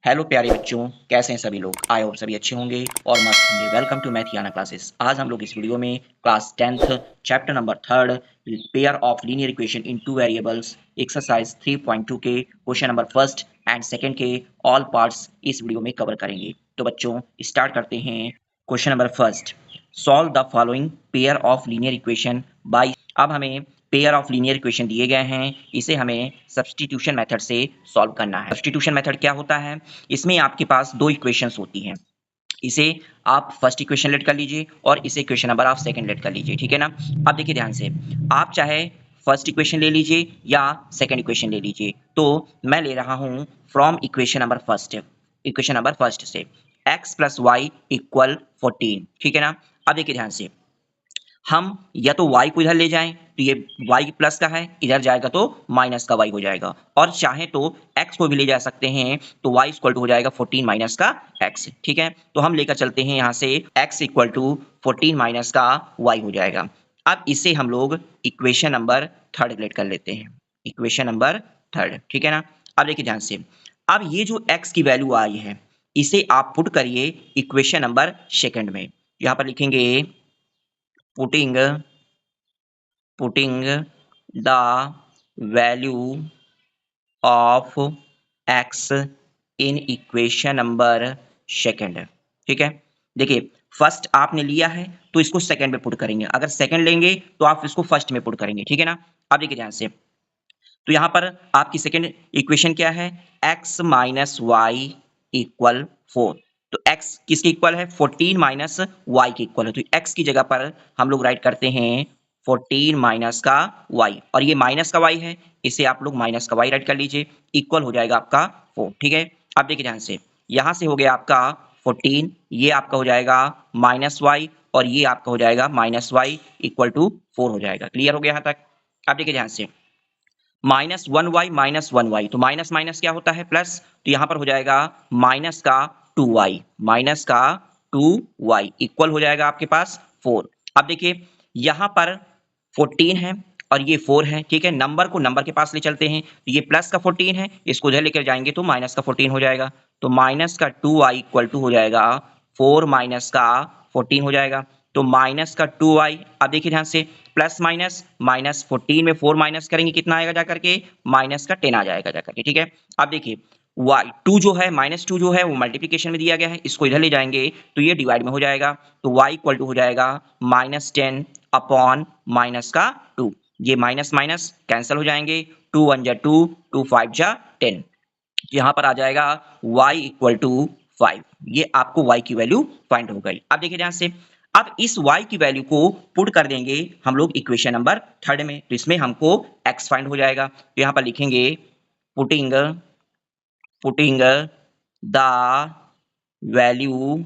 Hello प्यारे बच्चों, कैसे हैं सभी लोग। आई होप सभी अच्छे होंगे और मस्त होंगे। Welcome to Mathiana classes. आज हम लोग इस वीडियो में class 10th chapter number 3 pair of linear equation in two variables exercise 3.2 के question number first and second के ऑल पार्ट्स इस वीडियो में कवर करेंगे। तो बच्चों स्टार्ट करते हैं। Question number first, solve the following pair of linear equation by. अब हमें पेयर ऑफ लीनियर इक्वेशन दिए गए हैं, इसे हमें सब्स्टिट्यूशन मेथड से सॉल्व करना है। सब्स्टिट्यूशन मेथड क्या होता है? इसमें आपके पास दो इक्वेशंस होती हैं। इसे आप फर्स्ट इक्वेशन लेट कर लीजिए और इसे इक्वेशन नंबर आप सेकंड लेट कर लीजिए, ठीक है ना। अब देखिए ध्यान से, आप चाहे फर्स्ट इक्वेशन ले लीजिए या सेकंड इक्वेशन ले लीजिए। तो मैं ले रहा हूं from equation number first, equation number first से x प्लस वाई इक्वल 14, ठीक है ना। अब देखिए ध्यान से, हम या तो y को इधर ले जाएं तो ये y प्लस का है, इधर जाएगा तो माइनस का y हो जाएगा, और चाहे तो x को भी ले जा सकते हैं तो y इक्वल टू हो जाएगा 14 माइनस का x, ठीक है। तो हम लेकर चलते हैं यहाँ से x इक्वल टू 14 माइनस का y हो जाएगा। अब इसे हम लोग इक्वेशन नंबर थर्ड लेट कर लेते हैं, इक्वेशन नंबर थर्ड, ठीक है ना। अब देखिए ध्यान से, अब ये जो x की वैल्यू आई है इसे आप पुट करिए इक्वेशन नंबर सेकंड में। यहाँ पर लिखेंगे putting the value of x in equation number second, ठीक है। देखिए फर्स्ट आपने लिया है तो इसको सेकंड में पुट करेंगे, अगर सेकंड लेंगे तो आप इसको फर्स्ट में पुट करेंगे, ठीक है ना। अब देखिए ध्यान से, तो यहाँ पर आपकी सेकंड इक्वेशन क्या है? x minus y equal 4। तो x किसके इक्वल है? 14 माइनस वाई के इक्वल है। तो x की जगह पर हम लोग राइट करते हैं 14 माइनस का y, और ये माइनस का y है, इसे आप लोग माइनस का y राइट कर लीजिए, इक्वल हो जाएगा आपका 4, ठीक है। अब देखिए ध्यान से, यहाँ से हो गया आपका 14, ये आपका हो जाएगा माइनस वाई, और ये आपका हो जाएगा माइनस वाई इक्वल टू 4 हो जाएगा। क्लियर हो गया यहाँ तक? अब देखिए ध्यान से, माइनस वन वाई, तो माइनस माइनस क्या होता है? प्लस। तो यहां पर हो जाएगा माइनस का 2y, माइनस का 2y इक्वल हो जाएगा आपके पास 4। अब देखिए यहां पर 14 है और ये 4 है, ठीक है। नंबर को नंबर के पास ले चलते हैं, तो ये प्लस का 14 है, इसको इधर लेकर जाएंगे तो माइनस का 14 हो जाएगा। तो माइनस का 2y इक्वल टू हो जाएगा 4 माइनस का 14 हो जाएगा। तो माइनस का 2y, अब देखिए ध्यान से, प्लस माइनस, माइनस 14 में 4 माइनस करेंगे कितना आएगा जाकर के? माइनस का 10 आ जाएगा जाकर के, ठीक है। अब देखिए y 2 जो है, माइनस 2 जो है वो मल्टीप्लीकेशन में दिया गया है, इसको इधर ले जाएंगे तो ये डिवाइड में हो जाएगा। तो y इक्वल टू हो जाएगा माइनस 10 अपॉन माइनस का 2। ये माइनस माइनस कैंसिल हो जाएंगे, 2 1 जा 2, 2 5 जा 10। यहाँ पर आ जाएगा y इक्वल टू 5। ये आपको y की वैल्यू फाइंड हो गई। अब देखिए ध्यान से, अब इस y की वैल्यू को पुट कर देंगे हम लोग इक्वेशन नंबर थर्ड में, तो इसमें हमको x फाइंड हो जाएगा। तो यहाँ पर लिखेंगे putting putting the value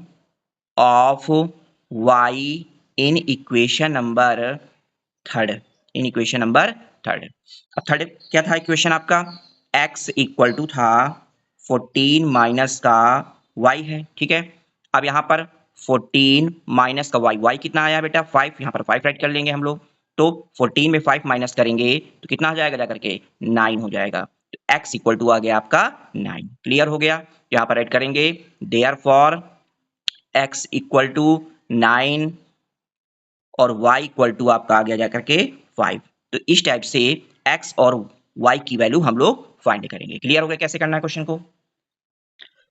of y in equation number third, in equation number third. अब थर्ड क्या था इक्वेशन आपका? x इक्वल टू था 14 माइनस का y है, ठीक है। अब यहाँ पर 14 माइनस का y कितना आया बेटा? 5। यहाँ पर 5 राइट कर लेंगे हम लोग। तो 14 में 5 माइनस करेंगे तो कितना आ जाएगा जाकर के? 9 हो जाएगा। तो x इक्वल टू आ गया आपका 9। क्लियर हो गया? यहाँ पर राइट करेंगे देयरफॉर x इक्वल टू 9 और y इक्वल टू आपका आ गया जाकर के 5। तो इस टाइप से x और y की वैल्यू हम लोग फाइंड करेंगे। क्लियर हो गया कैसे करना है क्वेश्चन को?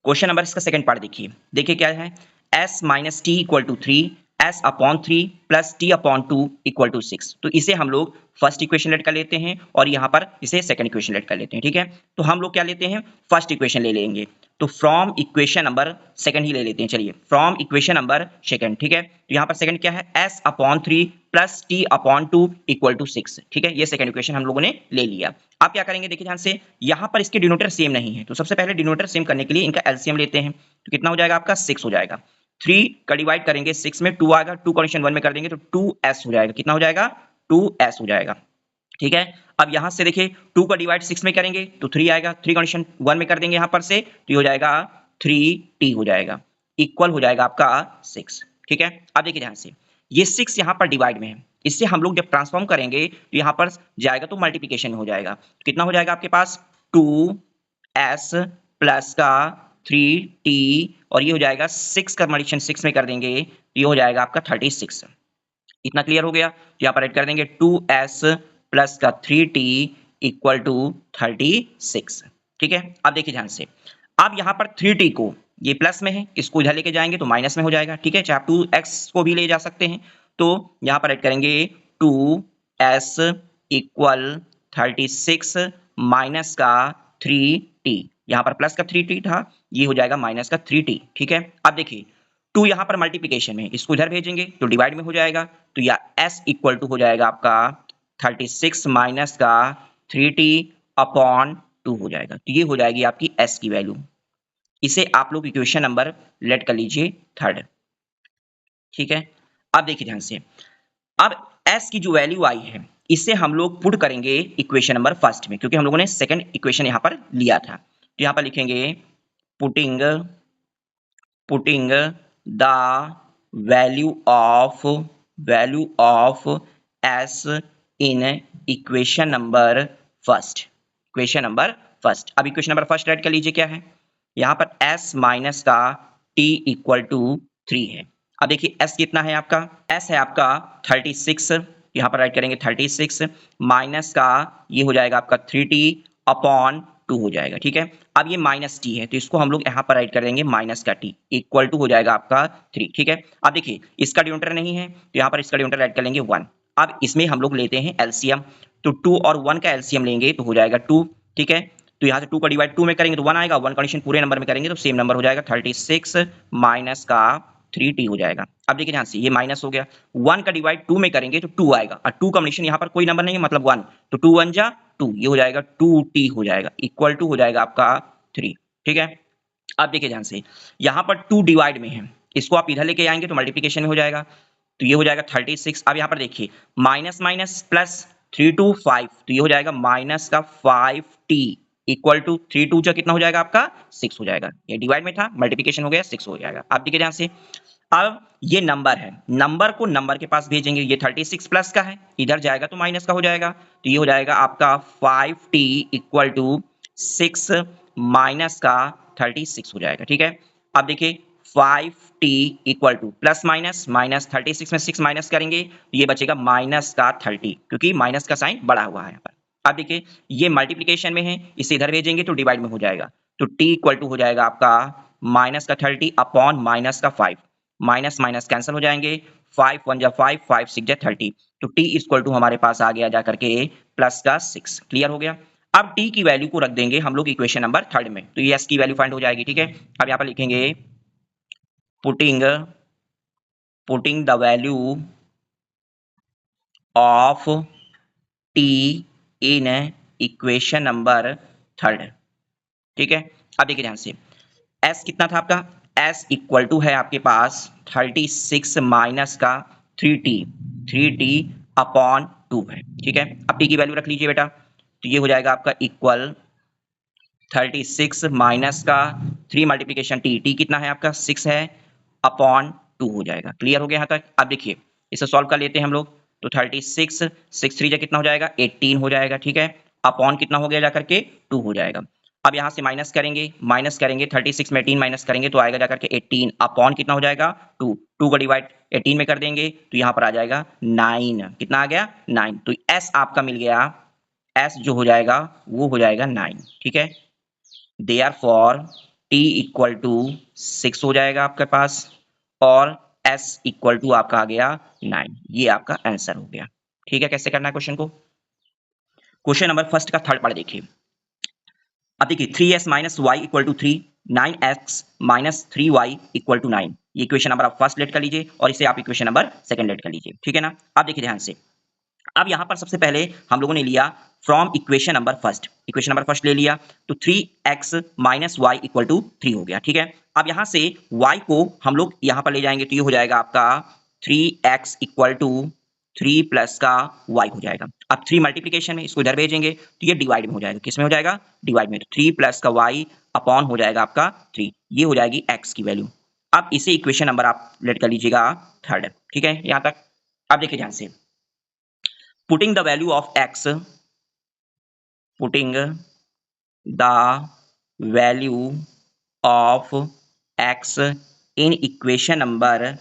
क्वेश्चन नंबर इसका सेकंड पार्ट देखिए, देखिए क्या है? s minus t equal to 3, s upon 3 plus t upon 2 equal to 6। तो इसे हम लोग फर्स्ट इक्वेशन लेट कर लेते हैं और यहाँ पर इसे सेकंड इक्वेशन लेट कर लेते हैं, ठीक है। तो हम लोग क्या लेते हैं? फर्स्ट इक्वेशन ले लेंगे। तो फ्रॉम इक्वेशन नंबर सेकंड ही ले लेते हैं, चलिए फ्रॉम इक्वेशन नंबर सेकंड, ठीक है। तो यहाँ पर सेकंड क्या है? s upon 3 plus t upon 2 equal to 6, ठीक है। ये सेकंड इक्वेशन हम लोगों ने ले लिया। आप क्या करेंगे? देखिए ध्यान से, यहाँ पर इसके डिनोमिनेटर सेम नहीं है, तो सबसे पहले डिनोमिनेटर सेम करने के लिए इनका एलसीएम लेते हैं। तो कितना हो जाएगा आपका? 6 हो जाएगा। 3 का डिवाइड करेंगे 6 में, 2 आएगा, 2 कंडीशन 1 में कर देंगे तो 2s हो जाएगा। कितना हो जाएगा? 2s हो जाएगा, ठीक है। अब यहां से देखिए 2 का डिवाइड 6 में करेंगे तो 3 आएगा, 3 कंडीशन 1 में कर देंगे यहां पर से तो ये हो जाएगा 3t हो जाएगा, इक्वल हो जाएगा आपका 6, ठीक है। अब देखिए ध्यान से, ये 6 यहां पर डिवाइड में है, इससे हम लोग जब ट्रांसफॉर्म करेंगे तो यहां पर जाएगा तो मल्टीप्लिकेशन हो जाएगा। तो कितना हो जाएगा आपके पास? 2s प्लस का 3t और ये हो जाएगा 6 का मल्टीप्लिकेशन 6 में कर देंगे तो ये हो जाएगा आपका 36। इतना क्लियर हो गया। तो यहाँ पर ऐड कर देंगे 2s प्लस का 3t इक्वल टू 36। ठीक है, अब देखिए ध्यान से, अब यहाँ पर 3t को, ये प्लस में है, इसको इधर लेके जाएंगे तो माइनस में हो जाएगा। ठीक है, चाहे आप 2x को भी ले जा सकते हैं। तो यहाँ पर ऐड करेंगे 2s इक्वल 36 माइनस का 3t, यहाँ पर प्लस का 3t था, ये हो जाएगा माइनस का 3t। ठीक है, अब देखिए 2 यहाँ पर मल्टीप्लिकेशन में, इसको इधर भेजेंगे तो डिवाइड में हो जाएगा, तो या s इक्वल टू हो जाएगा आपका 36 माइनस का 3t अपॉन 2 हो जाएगा। तो ये हो जाएगी आपकी s की वैल्यू। इसे आप लोग इक्वेशन नंबर लेट कर लीजिए 3rd। ठीक है, अब देखिए ध्यान से, अब s की जो वैल्यू आई है इसे हम लोग पुट करेंगे इक्वेशन नंबर 1st में, क्योंकि हम लोगों ने सेकंड इक्वेशन यहाँ पर लिया था। तो यहाँ पर लिखेंगे putting the value of s in equation number 1st। Equation number 1st, अब इक्वेशन नंबर 1st ऐड कर लीजिए, क्या है यहाँ पर s माइनस का t इक्वल टू 3 है। अब देखिए s कितना है आपका, s है आपका 36, यहाँ पर राइट करेंगे 36 माइनस का ये हो जाएगा आपका 3t अपॉन 2 हो जाएगा। ठीक है, अब ये माइनस t है तो इसको हम लोग यहाँ पर राइट कर देंगे माइनस का t इक्वल टू हो जाएगा आपका 3। ठीक है, अब देखिए इसका डिनोमिनेटर नहीं है तो यहाँ पर इसका डिनोमिनेटर राइट कर लेंगे 1। अब इसमें हम लोग लेते हैं एलसीएम, तो 2 और 1 का एलसीएम लेंगे तो हो जाएगा 2। ठीक है, तो यहाँ से 2 का डिवाइड 2 में करेंगे तो 1 आएगा, 1 कंडीशन पूरे नंबर में करेंगे तो सेम नंबर हो जाएगा 36 माइनस का 3t हो जाएगा। अब देखिए ध्यान से, ये माइनस हो गया, 1 का डिवाइड 2 में करेंगे तो 2 आएगा, और 2 कॉम्बिनेशन यहाँ पर कोई नंबर नहीं है मतलब 1, तो 2 1 जा 2, ये हो जाएगा 2t हो जाएगा इक्वल टू हो जाएगा आपका 3। ठीक है, अब देखिए ध्यान से, यहाँ पर 2 डिवाइड में है, इसको आप इधर लेके आएंगे तो मल्टीप्लिकेशन में हो जाएगा, तो ये हो जाएगा 36। अब यहाँ पर देखिए माइनस माइनस प्लस 3 2 5, तो ये हो जाएगा माइनस का 5t इक्वल टू 3 2 जा कितना हो जाएगा आपका 6 हो जाएगा। ये डिवाइड में था, मल्टीप्लिकेशन हो गया 6 हो जाएगा। अब देखिए ध्यान से, अब ये नंबर है, नंबर को नंबर के पास भेजेंगे, ये 36 प्लस का है, इधर जाएगा तो माइनस का हो जाएगा, तो ये हो जाएगा आपका 5t इक्वल टू 6 माइनस का 36 हो जाएगा। ठीक है, अब देखिए 5t equal two plus minus minus 36 में 6 माइनस करेंगे तो ये बचेगा माइनस का 30, क्योंकि माइनस का साइन बड़ा हुआ है यहाँ पर। अब देखिए ये मल्टीप्लिकेशन में है, इसे इधर भेजेंगे तो डिवाइड में हो जाएगा, तो t इक्वल टू हो जाएगा आपका माइनस का 30 अपॉन माइनस का 5, माइनस माइनस कैंसिल हो जाएंगे, 5 1 जा 5, 5 6 जा 30, तो t इक्वल टू हमारे पास आ गया जाकर के प्लस का 6। क्लियर हो गया। अब t की वैल्यू को रख देंगे हम लोग इक्वेशन नंबर 3rd में, तो ये s की वैल्यू फाइंड हो जाएगी। ठीक है, अब यहाँ पर लिखेंगे putting the value of t in equation number 3rd। ठीक है, अब देखिए ध्यान से, s कितना था आपका, s इक्वल टू है आपके पास 36 माइनस का 3t अपॉन 2 है। ठीक है, अब t की वैल्यू रख लीजिए बेटा, तो ये हो जाएगा आपका इक्वल 36 माइनस का 3 मल्टीप्लिकेशन t कितना है आपका 6 है अपॉन 2 हो जाएगा। क्लियर हो गया यहाँ तक। अब देखिए इसे सॉल्व कर लेते हैं हम लोग, तो 36 6 3 जा कितना हो जाएगा 18 हो जाएगा। ठीक है, अपॉन कितना हो गया जाकर के 2 हो जाएगा। अब यहाँ से माइनस करेंगे 36 में 18 माइनस करेंगे तो आएगा जाकर के 18 अपॉन कितना हो जाएगा 2, 2 का डिवाइड 18 में कर देंगे तो यहाँ पर आ जाएगा 9, कितना आ गया 9, तो s आपका मिल गया, s जो हो जाएगा वो हो जाएगा 9। ठीक है, देयरफॉर t इक्वल टू 6 हो जाएगा आपके पास और s इक्वल टू आपका आ गया 9। ये आपका आंसर हो गया। ठीक है, कैसे करना है क्वेश्चन को, क्वेश्चन नंबर 1st का 3rd पार्ट देखिए। अब देखिए 3s minus y equal to 3, 9x minus 3y equal to 9, ये इक्वेशन नंबर आप फर्स्ट लेट कर लीजिए और इसे आप इक्वेशन नंबर 2nd लेट कर लीजिए। ठीक है ना, अब देखिए ध्यान से, अब यहां पर सबसे पहले हम लोगों ने लिया from equation number first, equation number first ले लिया तो 3x minus y equal to 3 हो गया। ठीक है, अब यहां से y को हम लोग यहां पर ले जाएंगे तो ये हो जाएगा आपका 3x इक्वल टू 3 प्लस का y हो जाएगा। अब 3 मल्टीप्लिकेशन में इसको इधर भेजेंगे तो ये डिवाइड में हो जाएगा, किस में हो जाएगा डिवाइड में, तो 3 प्लस का y अपॉन हो जाएगा आपका 3, ये हो जाएगी x की वैल्यू। अब इसे इक्वेशन नंबर आप लेट कर लीजिएगा 3rd। ठीक है, यहां तक। अब देखिए ध्यान से, putting the value of x, putting the value of x in equation number,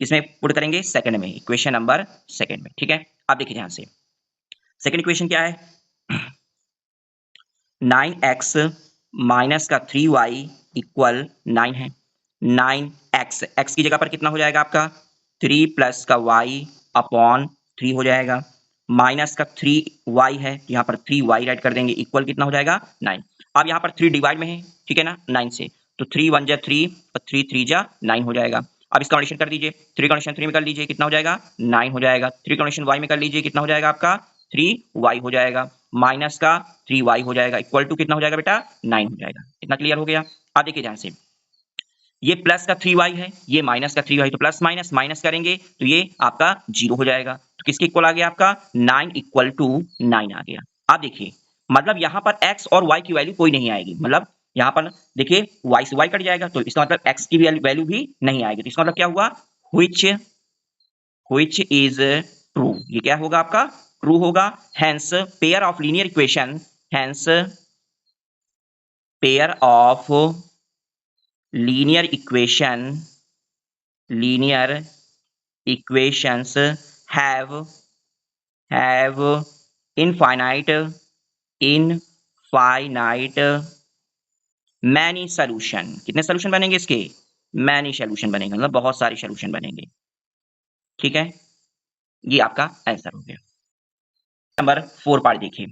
इसमें पुट करेंगे सेकंड में, इक्वेशन नंबर सेकंड में, ठीक है। अब देखिए ध्यान से, सेकंड इक्वेशन क्या है, 9x माइनस का 3y इक्वल 9 है। 9x, x की जगह पर कितना हो जाएगा आपका 3 प्लस का y अपॉन 3 हो जाएगा, माइनस का 3y है, यहाँ पर 3y राइट कर देंगे, इक्वल कितना हो जाएगा 9। अब यहाँ पर 3 डिवाइड में है, ठीक है ना, 9 से, तो 3 1 जा 3 और 3 3 जा 9 हो जाएगा। अब इसका कंडीशन कर दीजिए, 3 कंडीशन 3 में कर लीजिए, कितना हो जाएगा 9 हो जाएगा। 3 कंडीशन y में कर लीजिए, कितना हो जाएगा आपका 3y हो जाएगा, माइनस का 3y हो जाएगा, इक्वल टू कितना हो जाएगा बेटा 9 हो जाएगा। इतना क्लियर हो गया। अब देखिए ध्यान से, ये प्लस का 3y है, ये माइनस का 3y, तो प्लस माइनस माइनस करेंगे तो ये आपका 0 हो जाएगा। तो किसके इक्वल आ गया आपका 9 इक्वल टू 9 आ गया। अब देखिए, मतलब यहाँ पर x और y की वैल्यू कोई नहीं आएगी, मतलब यहाँ पर देखिए y से y कट जाएगा, तो इसका मतलब x की वैल्यू भी नहीं आएगी। तो इसका मतलब क्या हुआ, which is true, ये क्या होगा आपका ट्रू होगा। Hence pair of linear equation, hence pair of linear equation, linear equations have infinite many solution. कितने सॉल्यूशन बनेंगे इसके, मैनी सॉल्यूशन बनेंगे, मतलब बहुत सारे सॉल्यूशन बनेंगे, ठीक है। ये आपका आंसर हो गया। नंबर 4 पार्ट देखिए,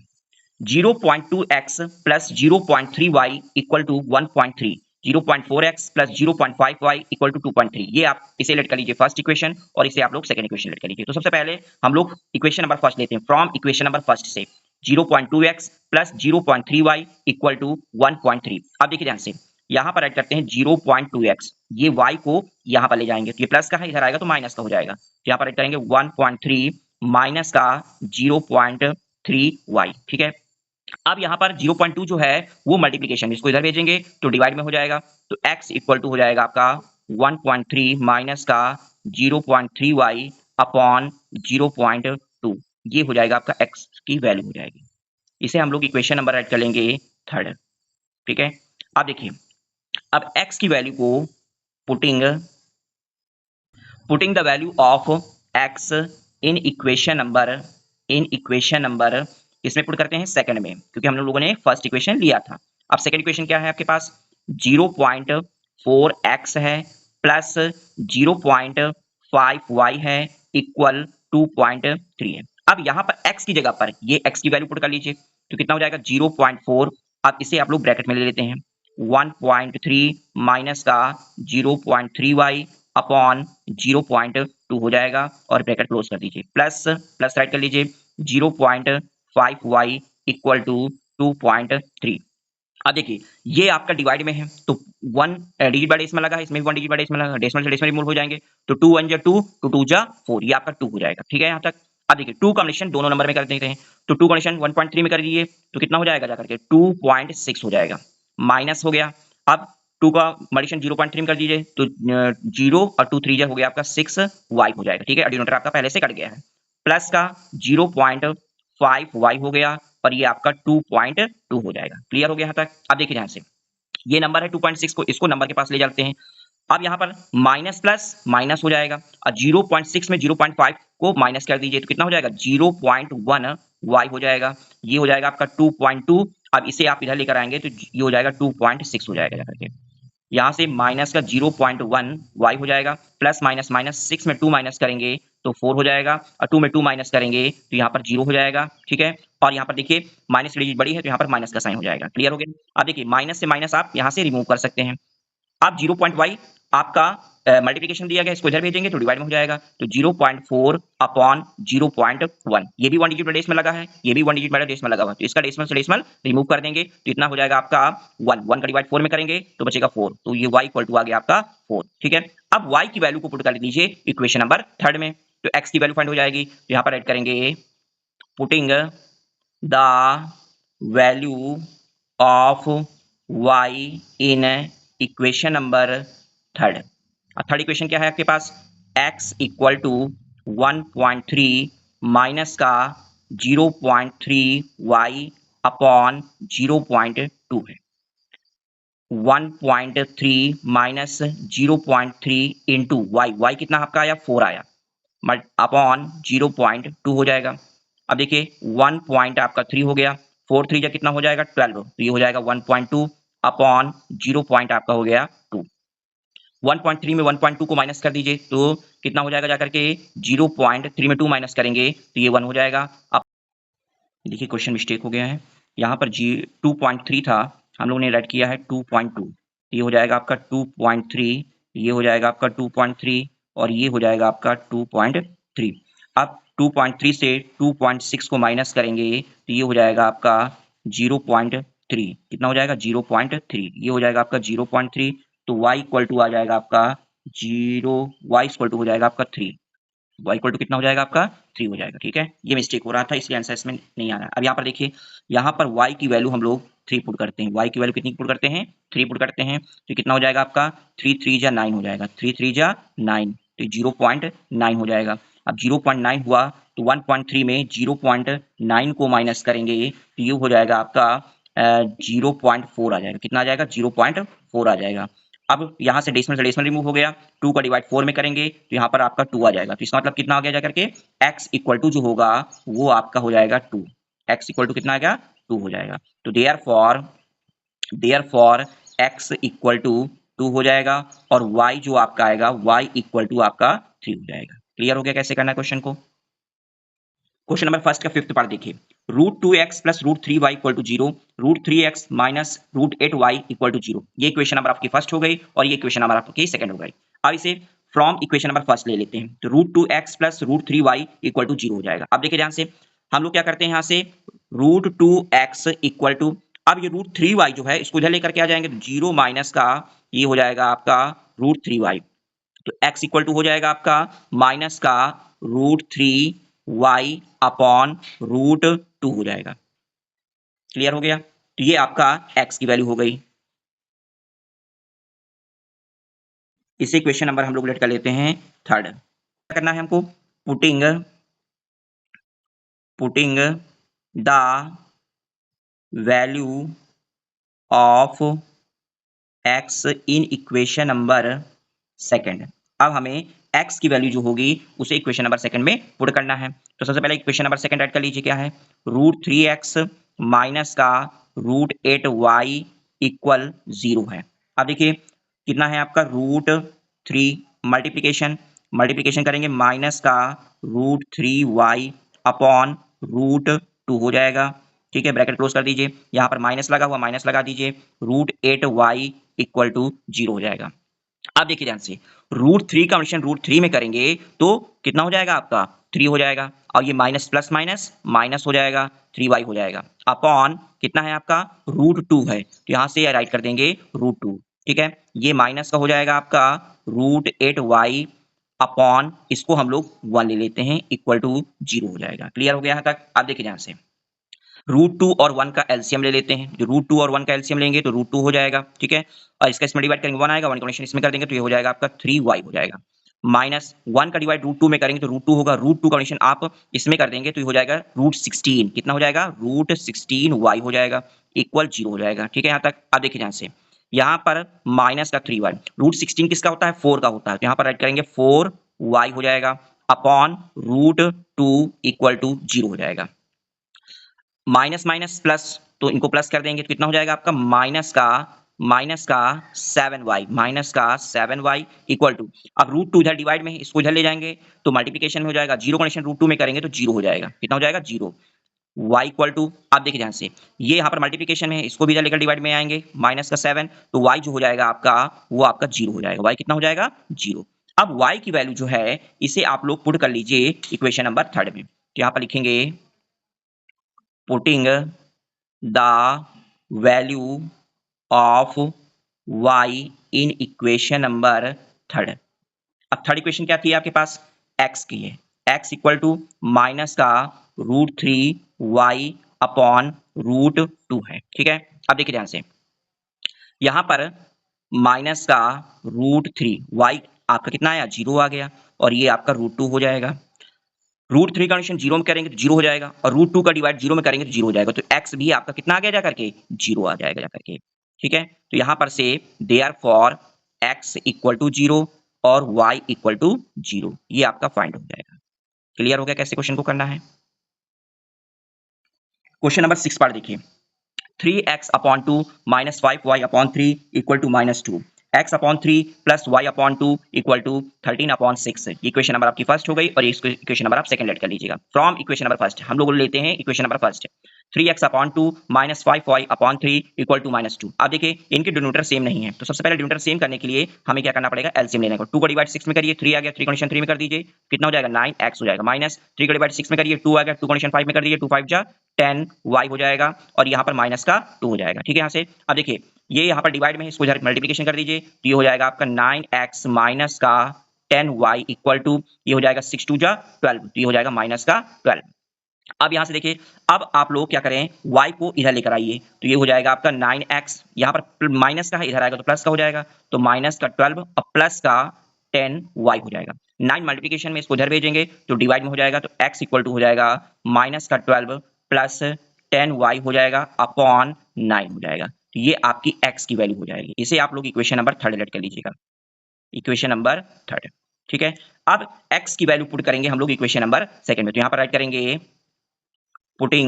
0.2x plus 0.3y equal to 1.3, 0.4x plus 0.5y equal to 2.3। ये आप इसे लेट कर लीजिए फर्स्ट इक्वेशन, और इसे आप लोग सेकंड इक्वेशन लेट कर लीजिए। तो सबसे पहले हम लोग इक्वेशन नंबर फर्स्ट लेते हैं, फ्रॉम इक्वेशन नंबर फर्स्ट से 0.2x plus 0.3y equal to 1.3। अब देखिए ध्यान से, यहां पर ऐड करते हैं 0.2x, ये y को यहां पर ले जाएंगे, तो ये प्लस का है, इधर आएगा तो माइनस का हो जाएगा, तो यहां पर ऐड करेंगे 1.3 माइनस का 0.3y, ठीक है। अब यहाँ पर 0.2 जो है वो मल्टीप्लीकेशन, इसको इधर भेजेंगे तो डिवाइड में हो जाएगा, तो x इक्वल टू हो जाएगा आपका 1.3 माइनस का 0.3y अपॉन 0.2, ये हो जाएगा आपका x की वैल्यू हो जाएगी। इसे हम लोग इक्वेशन नंबर ऐड कर लेंगे थर्ड, ठीक है। अब देखिए, अब x की वैल्यू को putting the value of x in equation number इसमें पुट करते हैं सेकंड में, क्योंकि हम लोगों ने फर्स्ट इक्वेशन लिया था। अब सेकंड इक्वेशन क्या है आपके पास, 0.4x है प्लस 0.5y है इक्वल 2.3 है। अब यहाँ पर x की जगह पर ये x की वैल्यू पुट कर लीजिए, तो कितना हो जाएगा 0.4। अब इसे आप लोग ब्रैकेट में ले लेते हैं, 1.3 माइनस का 0.3y अपॉन 0.2 हो जाएगा, और ब्रैकेट क्लोज कर दीजिए, प्लस प्लस राइट कर लीजिए 0.5y इक्वल टू 2.3। अब देखिए, ये आपका डिवाइड में है, तो 1 डिजिट बाय डेसिमल लगा है, इसमें भी 1 डिजिट बाय डेसिमल लगा, डेसिमल से डेसिमल रिमूव हो जाएंगे, तो 2 1 जा 2, 2 2 जा 4, ये आपका 2 हो जाएगा, ठीक है यहाँ तक। अब देखिए 2 कॉम्बिनेशन दोनों नंबर में कर देते हैं, तो 2 कॉम्बिनेशन 1.3 में कर दीजिए, तो कितना हो जाएगा जाकर के 2.6 हो जाएगा, माइनस हो गया। अब 2 का मल्टीप्लिकेशन 0.3 में कर दीजिए, तो 0 और 2 3 जा हो गया आपका 6y हो जाएगा, ठीक है, डिनोमिनेटर आपका पहले से कट गया है, प्लस का 0.5y हो गया, और ये आपका 2.2 हो जाएगा। क्लियर हो गया यहाँ तक। अब देखिए ध्यान से, ये नंबर है 2.6 को, इसको नंबर के पास ले जाते हैं। अब यहाँ पर माइनस प्लस माइनस हो जाएगा, और 0.6 में 0.5 को माइनस कर दीजिए, तो कितना हो जाएगा 0.1 y हो जाएगा, ये हो जाएगा आपका 2.2। अब इसे आप इधर लेकर आएंगे तो ये हो जाएगा 2.6 हो जाएगा जाकर के, यहाँ से माइनस का 0.1 y हो जाएगा, प्लस माइनस माइनस 6 में 2 माइनस करेंगे तो 4 हो जाएगा, और 2 में 2 माइनस करेंगे तो यहाँ पर 0 हो जाएगा, ठीक है। और यहाँ पर देखिए माइनस की डिजिट बड़ी है, तो यहाँ पर माइनस का साइन हो जाएगा। क्लियर हो गया। अब देखिए माइनस से माइनस आप यहाँ से रिमूव कर सकते हैं। अब 0.y आपका मल्टीप्लिकेशन दिया गया, इसको इधर भेजेंगे तो डिवाइड में हो जाएगा, तो 0.4 अपॉन 0.1, ये भी 1 डिजिट डेसिमल लगा है, ये भी 1 डिजिट डेसिमल लगा हुआ है, तो इसका डेसिमल से डेसिमल रिमूव कर देंगे, तो इतना हो जाएगा आपका 1 का डिवाइड 4 में करेंगे तो बचेगा 4, तो ये y इक्वल टू आ गया आपका 4, ठीक है। अब y की वैल्यू को पुट कर दीजिए इक्वेशन नंबर थर्ड में, तो x की वैल्यू फाइंड हो जाएगी, तो यहाँ पर ऐड करेंगे putting the value of y in equation number third. Third equation क्या है आपके पास, x इक्वल टू 1.3 माइनस का 0.3 y अपॉन 0.2 है। 1.3 माइनस 0.3 इंटू वाई, वाई कितना आपका आया 4 आया, अपॉन 0.2 हो जाएगा। अब देखिए 1 पॉइंट आपका 3 हो गया, 4 3 जा कितना हो जाएगा 12, तो ये हो जाएगा 1.2 अपॉन 0 पॉइंट आपका हो गया 2। 1.3 में 1.2 को माइनस कर दीजिए तो कितना हो जाएगा जाकर के 0.3 में 2 माइनस करेंगे तो ये 1 हो जाएगा। अब देखिए क्वेश्चन मिस्टेक हो गया है, यहाँ पर जी 2.3 था, हम लोगों ने राइट किया है 2.2, ये हो जाएगा आपका 2.3, ये हो जाएगा आपका 2.3 और ये हो जाएगा आपका 2.3। अब 2.3 से 2.6 को माइनस करेंगे तो ये हो जाएगा आपका 0.3, कितना हो जाएगा 0.3, ये हो जाएगा आपका 0.3, तो y इक्वल टू आ जाएगा आपका 0, y इक्वल टू हो जाएगा आपका 3, y इक्वल टू कितना हो जाएगा आपका 3 हो जाएगा। ठीक है, ये मिस्टेक हो रहा था इसलिए आंसर इसमें नहीं आ रहा है। अब यहाँ पर देखिए, यहाँ पर y की वैल्यू हम लोग 3 पुट करते हैं, y की वैल्यू कितनी पुट करते हैं 3 पुट करते हैं, तो कितना हो जाएगा आपका 3 3 जा 9 हो जाएगा, 3 3 जा 9, तो 0.9 हो जाएगा। अब 0.9 हुआ तो 1.3 में 0.9 को माइनस करेंगे तो ये हो जाएगा आपका 0.4 आ जाएगा, कितना आ जाएगा 0.4 आ जाएगा। अब यहाँ से डेसिमल रिमूव हो गया, 2 का डिवाइड 4 में करेंगे तो यहाँ पर आपका 2 आ जाएगा, तो इसका मतलब कितना आ गया जाकर के x इक्वल टू जो होगा वो आपका हो जाएगा 2, x इक्वल टू कितना आएगा 2 हो जाएगा। तो देयरफॉर x इक्वल टू 2 हो जाएगा और y जो आपका आएगा y इक्वल टू आपका 3 हो जाएगा। क्लियर हो गया कैसे करना है क्वेश्चन को। क्वेश्चन नंबर फर्स्ट का फिफ्थ पार्ट देखिए, √2x plus √3y equal to 0, √3x minus √8y equal to 0, ये इक्वेशन नंबर आपकी फर्स्ट हो गई और ये इक्वेशन नंबर आपकी सेकंड हो गई। अब इसे फ्रॉम इक्वेशन नंबर फर्स्ट ले लेते हैं, तो √2x plus √3y equal to 0 हो जाएगा। अब देखिए ध्यान से, हम लोग क्या करते हैं यहाँ से √2x इक्वल टू, अब ये √3y जो है इसको इधर लेकर के आ जाएंगे तो 0 माइनस का ये हो जाएगा आपका √3y, तो x इक्वल टू हो जाएगा आपका माइनस का √3y अपॉन √2 हो जाएगा। क्लियर हो गया, तो ये आपका x की वैल्यू हो गई। इसे क्वेश्चन नंबर हम लोग लेट कर लेते हैं थर्ड। क्या करना है हमको, putting the value of x in equation number second. अब हमें x की वैल्यू जो होगी उसे इक्वेशन नंबर सेकंड में पुट करना है, तो सबसे पहले इक्वेशन नंबर सेकंड ऐड कर लीजिए, क्या है √3x माइनस का √8y इक्वल 0 है। अब देखिए कितना है आपका √3 मल्टीप्लीकेशन करेंगे माइनस का √3y अपॉन √2 हो जाएगा। ठीक है, ब्रैकेट क्लोज कर दीजिए, यहाँ पर माइनस लगा हुआ माइनस लगा दीजिए, √8y इक्वल टू 0 हो जाएगा। अब देखिए ध्यान से, √3 का कंडीशन √3 में करेंगे तो कितना हो जाएगा आपका 3 हो जाएगा, और ये माइनस प्लस माइनस माइनस हो जाएगा 3y हो जाएगा, अपॉन कितना है आपका √2 है तो यहाँ से राइट कर देंगे √2। ठीक है, ये माइनस का हो जाएगा आपका √8y अपॉन इसको हम लोग 1 ले लेते हैं इक्वल टू 0 हो जाएगा। क्लियर हो गया यहाँ तक। अब देखिए ध्यान से, √2 और 1 का एलसीएम ले लेते हैं, जो √2 और 1 का एलसीएम लेंगे तो √2 हो जाएगा। ठीक है, और इसका इसमें डिवाइड करेंगे 1 आएगा, 1 कॉन्बिनेशन इसमें कर देंगे तो ये हो जाएगा आपका 3y हो जाएगा, माइनस 1 का डिवाइड √2 में करेंगे तो √2 होगा, √2 कॉन्बिनेशन आप इसमें कर देंगे तो ये हो जाएगा √16, कितना हो जाएगा √16y हो जाएगा इक्वल 0 हो जाएगा। ठीक है यहाँ तक। अब देखिए ध्यान से, यहाँ पर माइनस का 3y, √16 किसका होता है 4 का होता है, तो यहाँ पर राइट करेंगे 4y हो जाएगा अपॉन √2 इक्वल टू 0 हो जाएगा। माइनस माइनस प्लस, तो इनको प्लस कर देंगे तो कितना हो जाएगा आपका माइनस का 7y इक्वल टू, अब √2 इधर डिवाइड में है इसको इधर ले जाएंगे तो मल्टीप्लिकेशन में हो जाएगा, 0 कनेक्शन √2 में करेंगे तो 0 हो जाएगा, कितना हो जाएगा 0, y इक्वल टू, अब देखिए ध्यान से, ये यहाँ पर मल्टीप्लिकेशन में है इसको भी इधर लेकर डिवाइड में आएंगे माइनस का 7, तो y जो हो जाएगा आपका वो आपका 0 हो जाएगा, y कितना हो जाएगा 0। अब y की वैल्यू जो है इसे आप लोग पुट कर लीजिए इक्वेशन नंबर थर्ड में, तो यहाँ पर लिखेंगे putting the value of y in equation number third. अब थर्ड इक्वेशन क्या थी आपके पास, x की है, x इक्वल टू माइनस का √3y अपॉन √2 है। ठीक है, अब देखिए ध्यान से, यहां पर माइनस का √3y आपका कितना आया 0 आ गया, और ये आपका √2 हो जाएगा, √3 का कंडीशन 0 में करेंगे तो 0 हो जाएगा, और √2 का डिवाइड 0 में करेंगे तो 0 हो जाएगा, तो x भी आपका कितना आ गया जाकर के 0 आ जाएगा जाकर के। ठीक है, तो यहां पर से देयरफॉर x इक्वल टू 0 और y इक्वल टू 0, ये आपका फाइंड हो जाएगा। क्लियर हो गया कैसे क्वेश्चन को करना है। क्वेश्चन नंबर 6 पार्ट देखिए, 3x upon 2 minus 5y upon 3 equal to minus 2, x upon 3 plus y upon 2 equal to 13 upon 6। ये इक्वेशन नंबर आपकी फर्स्ट हो गई और ये इक्वेशन नंबर आप सेकंड लेट कर लीजिएगा। फ्रॉम इक्वेशन नंबर फर्स्ट हम लोग लेते हैं equation number first, 3x upon 2 minus 5y upon 3 equal to minus 2। अब देखिए इनके डिनोमिनेटर सेम नहीं है, तो सबसे पहले डिनोमिनेटर सेम करने के लिए हमें क्या करना पड़ेगा, एलसीएम लेने को। 2 को डिवाइड 6 में करिए, 3 आ गया, 3 कंडीशन 3 में कर दीजिए, कितना हो जाएगा 9x हो जाएगा, माइनस 3 को डिवाइड 6 में करिए, 2 आ गया, 2 कंडीशन 5 में कर दीजिए, 2 5 जा 10y हो जाएगा और यहाँ पर माइनस का 2 हो जाएगा। ठीक है, यहाँ से अब देखिए ये यहाँ पर डिवाइड में है, इसको इधर मल्टीप्लिकेशन कर दीजिए, तो ये हो जाएगा आपका 9x माइनस का 10y इक्वल टू, ये हो जाएगा 6 2 जा 12, तो ये हो जाएगा माइनस का 12। अब यहां से देखिए, अब आप लोग क्या करें, y को इधर लेकर आइए, तो ये हो जाएगा आपका 9x, यहाँ पर माइनस का है, इधर आएगा तो प्लस का हो जाएगा, तो माइनस का 12 और प्लस का 10y हो जाएगा। 9 मल्टीप्लिकेशन में इसको इधर भेजेंगे तो डिवाइड में हो जाएगा, तो x इक्वल टू हो जाएगा माइनस का 12 प्लस 10y हो जाएगा अपॉन 9 हो जाएगा। तो ये आपकी x की वैल्यू हो जाएगी। इसे आप लोग इक्वेशन नंबर 3 लेट कर लीजिएगा, इक्वेशन नंबर 3। ठीक है, अब x की वैल्यू पुट करेंगे हम लोग इक्वेशन नंबर सेकंड में, तो यहाँ पर राइट करेंगे putting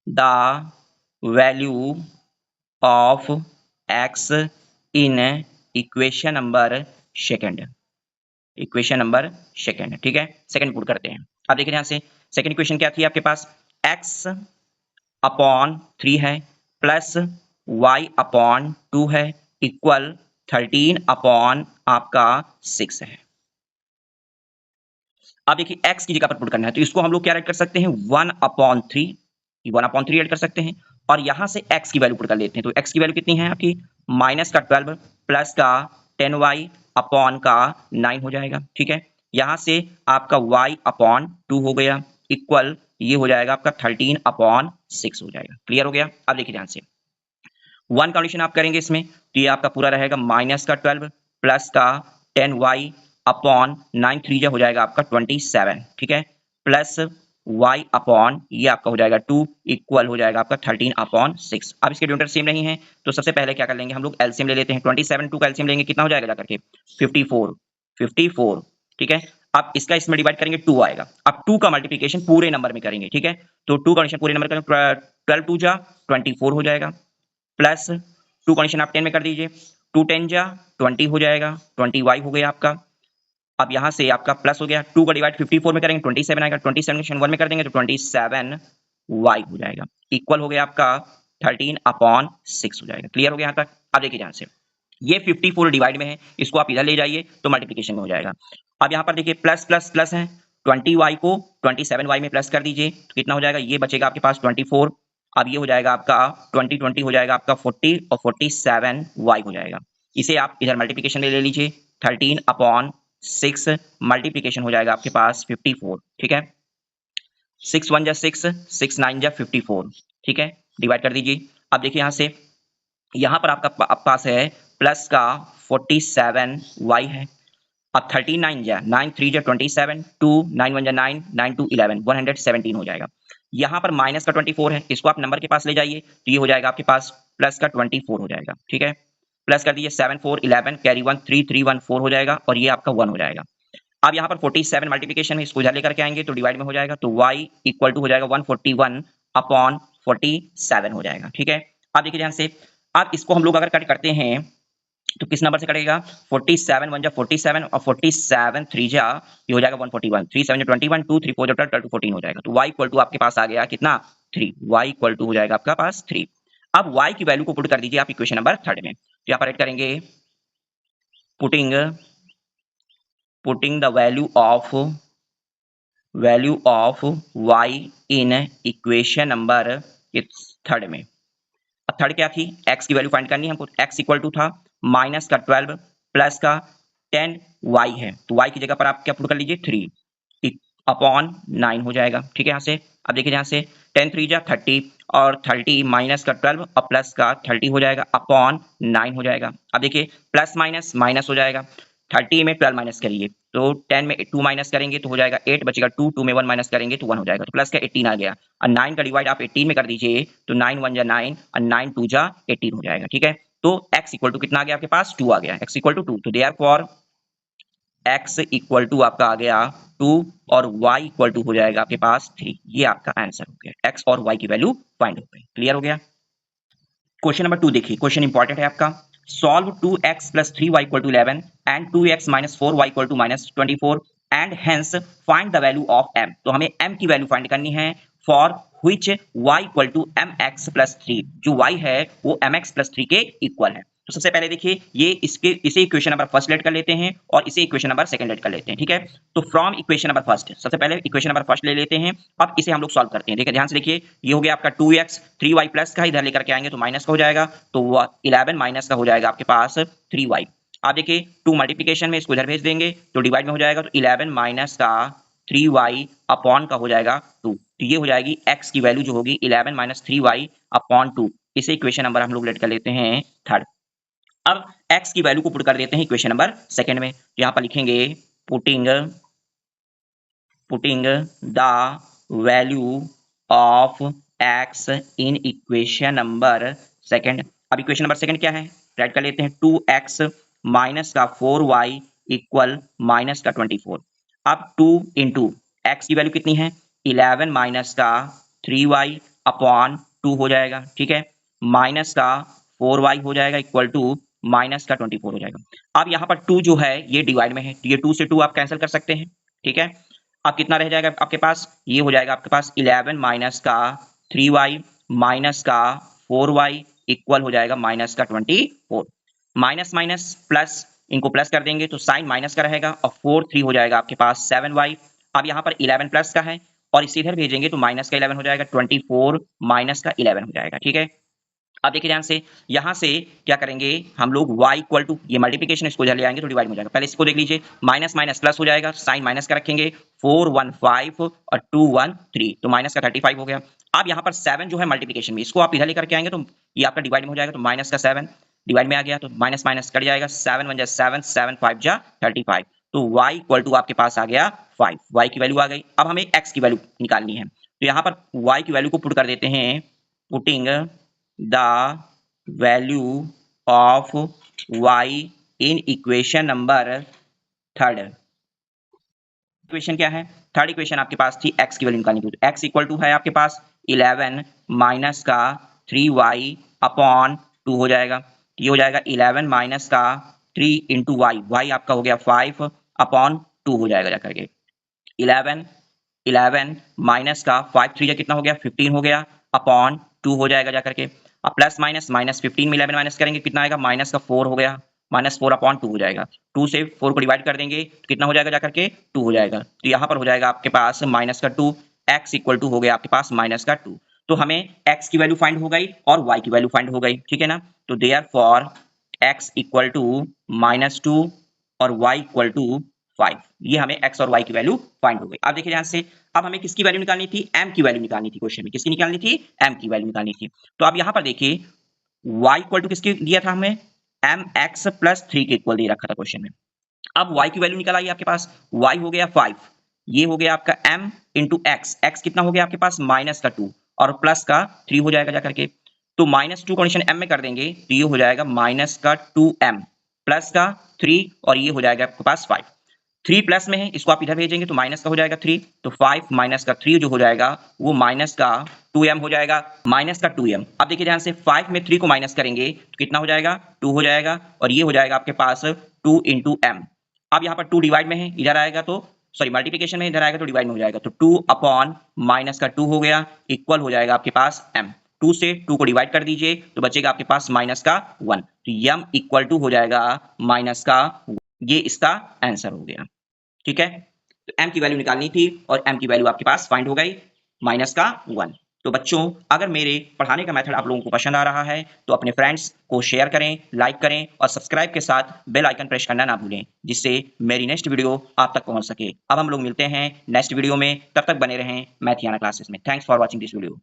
the value of x in equation number second, equation number second. ठीक है, सेकंड पुट करते हैं। अब देखिए ध्यान से, सेकंड इक्वेशन क्या थी आपके पास, x अपॉन 3 है प्लस y अपॉन 2 है इक्वल 13 अपॉन आपका 6 है। अब देखिए x की जगह पर पुट करना है, तो इसको हम लोग क्या राइट कर सकते हैं, 1/3, 1/3 ऐड कर सकते हैं और यहां से x की वैल्यू पुट कर लेते हैं। तो x की वैल्यू कितनी है आपकी, माइनस का 12 प्लस का 10y अपॉन का 9 हो जाएगा। ठीक है, यहां से आपका y अपॉन 2 हो गया इक्वल, ये हो जाएगा आपका 13 अपॉन 6 हो जाएगा। क्लियर हो गया। अब देखिए ध्यान से, वन कंडीशन आप करेंगे इसमें, तो ये आपका पूरा रहेगा माइनस का 12 प्लस का 10y अपॉन 9 3 हो जाएगा आपका 27। ठीक है, प्लस y अपॉन ये आपका हो जाएगा 2 इक्वल हो जाएगा आपका 13 अपॉन 6। अब इसके डिनोमिनेटर सेम नहीं है, तो सबसे पहले क्या कर लेंगे हम लोग, एलसीएम ले लेते हैं। 27 2 का एलसीएम लेंगे, कितना हो जाएगा जाकर के 54। ठीक है, अब इसका इसमें डिवाइड करेंगे 2 आएगा। अब 2 का मल्टीप्लिकेशन पूरे नंबर में करेंगे। ठीक है, तो 2 कंडीशन पूरे नंबर करेंगे, 12 2 जा 24 हो जाएगा प्लस 2 कंडीशन आप 10 में कर दीजिए, 2 10 जा 20 हो जाएगा, 20y हो गया आपका। अब यहां से आपका प्लस हो गया, 2 का डिवाइड 54 में करेंगे 27 आएगा, 27 कंडीशन 1 में कर देंगे तो 27y हो जाएगा इक्वल हो गया आपका 13 अपॉन 6 हो जाएगा। क्लियर हो गया यहां तक। अब देखिए ध्यान से, ये 54 डिवाइड में है, इसको आप इधर ले जाइए तो मल्टीप्लिकेशन में हो जाएगा। अब यहां पर देखिए प्लस प्लस प्लस है, 20y को 27y में प्लस कर दीजिए तो कितना हो जाएगा, ये बचेगा आपके पास 24। अब ये हो जाएगा आपका 20 20 हो जाएगा आपका 40 और 47y हो जाएगा। इसे आप इधर मल्टीप्लिकेशन में ले लीजिए, 13 अपॉन 6 मल्टीप्लिकेशन हो जाएगा आपके पास 54। ठीक है, 6 1 जा 6, 6 9 जा 54। ठीक है, डिवाइड कर दीजिए। अब देखिए यहां से, यहां पर आपका पास है प्लस का 47y है। अब 39 जा 9 3 जा 27, 2 9 1 जा 9, 9 2 11, 117 हो जाएगा। यहां पर माइनस का 24 है, इसको आप नंबर के पास ले जाइए तो ये हो जाएगा आपके पास प्लस का 24 हो जाएगा। ठीक है, प्लस कर दीजिए 7 4 11 कैरी 1 3 3 1 4 हो जाएगा और ये आपका 1 हो जाएगा। अब यहाँ पर 47 मल्टीप्लिकेशन में इसको इधर लेकर के आएंगे तो डिवाइड में हो जाएगा, तो y इक्वल टू हो जाएगा 141 अपॉन 47 हो जाएगा। ठीक है, अब देखिए ध्यान से, अब इसको हम लोग अगर कट करते हैं तो किस नंबर से कटेगा, 47 1 जा 47 और 47 3 जा ये हो जाएगा 141, 3 7 जा 21, 2 3 4 जा 12 12 14 हो जाएगा। तो y इक्वल टू आपके पास आ गया कितना, 3। y इक्वल टू हो जाएगा आपका पास 3। अब y की वैल्यू को पुट कर दीजिए आप इक्वेशन नंबर 3 में, तो यहाँ पर ऐड करेंगे putting the value of y in equation number 3 में। अब थर्ड क्या थी, x की वैल्यू फाइंड करनी है हमको। x इक्वल टू था माइनस का 12 प्लस का 10y है, तो y की जगह पर आप क्या पुट कर लीजिए 3 अपॉन 9 हो जाएगा। ठीक है, यहाँ से अब देखिए यहाँ से 10 3 जा 30 और 30 माइनस का 12 और प्लस का 30 हो जाएगा अपॉन 9 हो जाएगा। अब देखिए प्लस माइनस माइनस हो जाएगा, 30 में 12 माइनस करिए तो 10 में 2 माइनस करेंगे तो हो जाएगा 8, बचेगा 2, 2 में 1 माइनस करेंगे तो 1 हो जाएगा, तो प्लस का 18 आ गया। और 9 का डिवाइड आप 18 में कर दीजिए तो 9 1 जा 9 और 9 2 जा 18 हो जाएगा। ठीक है, तो x इक्वल टू कितना आ गया आपके पास, 2 आ गया, x इक्वल टू 2, तो देयरफॉर x इक्वल टू आपका आ गया 2 और y इक्वल टू हो जाएगा आपके पास 3। ये आपका आंसर हो गया, x और y की वैल्यू फाइंड हो गई। क्लियर हो गया। क्वेश्चन नंबर 2 देखिए, क्वेश्चन इंपॉर्टेंट है आपका। Solve 2x plus 3y equal to 11 and 2x minus 4y equal to minus 24 and hence find the value of m। तो हमें m की वैल्यू फाइंड करनी है for which y equal to mx plus 3। जो y है वो mx plus 3 के equal है। तो सबसे पहले देखिए ये इसे इक्वेशन नंबर फर्स्ट लेट कर लेते हैं और इसे इक्वेशन नंबर सेकंड लेट कर लेते हैं। ठीक है, तो फ्रॉम इक्वेशन नंबर फर्स्ट, सबसे पहले इक्वेशन नंबर फर्स्ट ले लेते हैं। अब इसे हम लोग सॉल्व करते हैं। देखिए ध्यान से देखिए, ये हो गया आपका 2x, 3y प्लस का इधर लेकर के आएंगे तो माइनस का हो जाएगा, तो 11 माइनस का हो जाएगा आपके पास 3y। आप देखिए 2 मल्टीप्लिकेशन में इसको इधर भेज देंगे तो डिवाइड में हो जाएगा, तो 11 माइनस का 3y अपॉन का हो जाएगा 2। तो ये हो जाएगी x की वैल्यू जो होगी 11 माइनस 3y अपॉन 2। इसे इक्वेशन नंबर हम लोग लेट कर लेते हैं थर्ड। अब x की वैल्यू को पुट कर देते हैं इक्वेशन नंबर सेकंड में। यहां पर लिखेंगे putting the value of x in equation number second. अब इक्वेशन नंबर सेकंड क्या है, राइट कर लेते हैं 2x माइनस का 4y इक्वल माइनस का 24। अब 2 इंटू एक्स की वैल्यू कितनी है 11 माइनस का 3y अपॉन 2 हो जाएगा। ठीक है, माइनस का 4y हो जाएगा इक्वल टू माइनस का 24 हो जाएगा। अब यहाँ पर 2 जो है ये डिवाइड में है, तो ये 2 से 2 आप कैंसिल कर सकते हैं। ठीक है, अब कितना रह जाएगा आपके पास, ये हो जाएगा आपके पास 11 माइनस का 3y माइनस का 4y इक्वल हो जाएगा माइनस का 24। माइनस माइनस प्लस, इनको प्लस कर देंगे तो साइन माइनस का रहेगा और 4 3 हो जाएगा आपके पास 7y। अब यहाँ पर 11 प्लस का है और इसे इधर भेजेंगे तो माइनस का 11 हो जाएगा, 24 माइनस का 11 हो जाएगा। ठीक है, अब देखिए ध्यान से, यहां से क्या करेंगे हम लोग y इक्वल टू ये मल्टीप्लिकेशन इसको इधर ले आएंगे तो डिवाइड हो जाएगा। पहले इसको देख लीजिए, माइनस माइनस प्लस हो जाएगा, साइन माइनस का रखेंगे, 4 1 5 और 2 1 3 तो माइनस का 35 हो गया। अब यहाँ पर 7 जो है मल्टीप्लिकेशन में, इसको आप इधर लेकर के आएंगे तो ये आपका डिवाइड में हो जाएगा, तो माइनस का 7 डिवाइड में आ गया तो माइनस माइनस कट जाएगा, 7 1 जा 7 7 5 जा 35। तो y इक्वल टू आपके पास आ गया 5, y की वैल्यू आ गई। अब हमें x की वैल्यू निकालनी है, तो यहाँ पर y की वैल्यू को पुट कर देते हैं, putting the value of y in equation number third. Equation क्या है, थर्ड इक्वेशन आपके पास थी x की वैल्यू निकालनी थी, तो x इक्वल टू है आपके पास 11 माइनस का 3y अपॉन 2 हो जाएगा। ये हो जाएगा 11 माइनस का 3 इंटू वाई, वाई आपका हो गया 5 अपॉन 2 हो जाएगा जाकर के 11 माइनस का 5 3 कितना हो गया 15 हो गया अपॉन 2 हो जाएगा जाकर के। अब प्लस माइनस माइनस 15 में 11 माइनस करेंगे कितना आएगा, माइनस का 4 हो गया, माइनस 4 अपॉन 2 हो जाएगा। 2 से 4 को डिवाइड कर देंगे तो कितना हो जाएगा जाकर के 2 हो जाएगा। तो यहाँ पर हो जाएगा आपके पास माइनस का 2, x इक्वल टू हो गया आपके पास माइनस का 2। तो हमें x की वैल्यू फाइंड हो गई और y की वैल्यू फाइंड हो गई। ठीक है ना, तो देयरफॉर x इक्वल टू -2 और y इक्वल टू 5, ये हमें x और y की वैल्यू फाइंड हो गई। अब देखिए ध्यान से, अब हमें किसकी वैल्यू निकालनी थी, m की वैल्यू निकालनी थी। क्वेश्चन में किसकी निकालनी थी, m की वैल्यू निकालनी थी। तो अब यहाँ पर देखिए y इक्वल टू किसके दिया था हमें, mx प्लस 3 के इक्वल दे रखा था क्वेश्चन में। अब y की वैल्यू निकल आई आपके पास, y हो गया 5, ये हो गया आपका m इंटू एक्स, एक्स कितना हो गया आपके पास माइनस का 2 और प्लस का 3 हो जाएगा जाकर के। तो -2 कंडीशन m में कर देंगे तो ये हो जाएगा माइनस का 2m प्लस का 3 और ये हो जाएगा आपके पास 5। 3 प्लस में है, इसको आप इधर भेजेंगे तो माइनस का हो जाएगा 3, तो 5 माइनस का 3 जो हो जाएगा वो माइनस का 2m हो जाएगा, माइनस का 2m। अब देखिए ध्यान से 5 में 3 को माइनस करेंगे तो कितना हो जाएगा 2 हो जाएगा और ये हो जाएगा आपके पास 2 इंटू m। अब यहाँ पर 2 डिवाइड में है, इधर आएगा तो सॉरी मल्टीप्लिकेशन में इधर आएगा तो डिवाइड में हो जाएगा, तो 2 अपॉन माइनस का 2 हो गया इक्वल हो जाएगा आपके पास m। 2 से 2 को डिवाइड कर दीजिए तो बचेगा आपके पास माइनस का 1, तो m इक्वल टू हो जाएगा माइनस का 1। ये इसका आंसर हो गया। ठीक है, तो m की वैल्यू निकालनी थी और m की वैल्यू आपके पास फाइंड हो गई माइनस का 1। तो बच्चों अगर मेरे पढ़ाने का मेथड आप लोगों को पसंद आ रहा है तो अपने फ्रेंड्स को शेयर करें, लाइक करें और सब्सक्राइब के साथ बेल आइकन प्रेस करना ना भूलें, जिससे मेरी नेक्स्ट वीडियो आप तक पहुंच सके। अब हम लोग मिलते हैं नेक्स्ट वीडियो में, तब तक बने रहें मैथियाना क्लासेस में। Thanks for watching this video.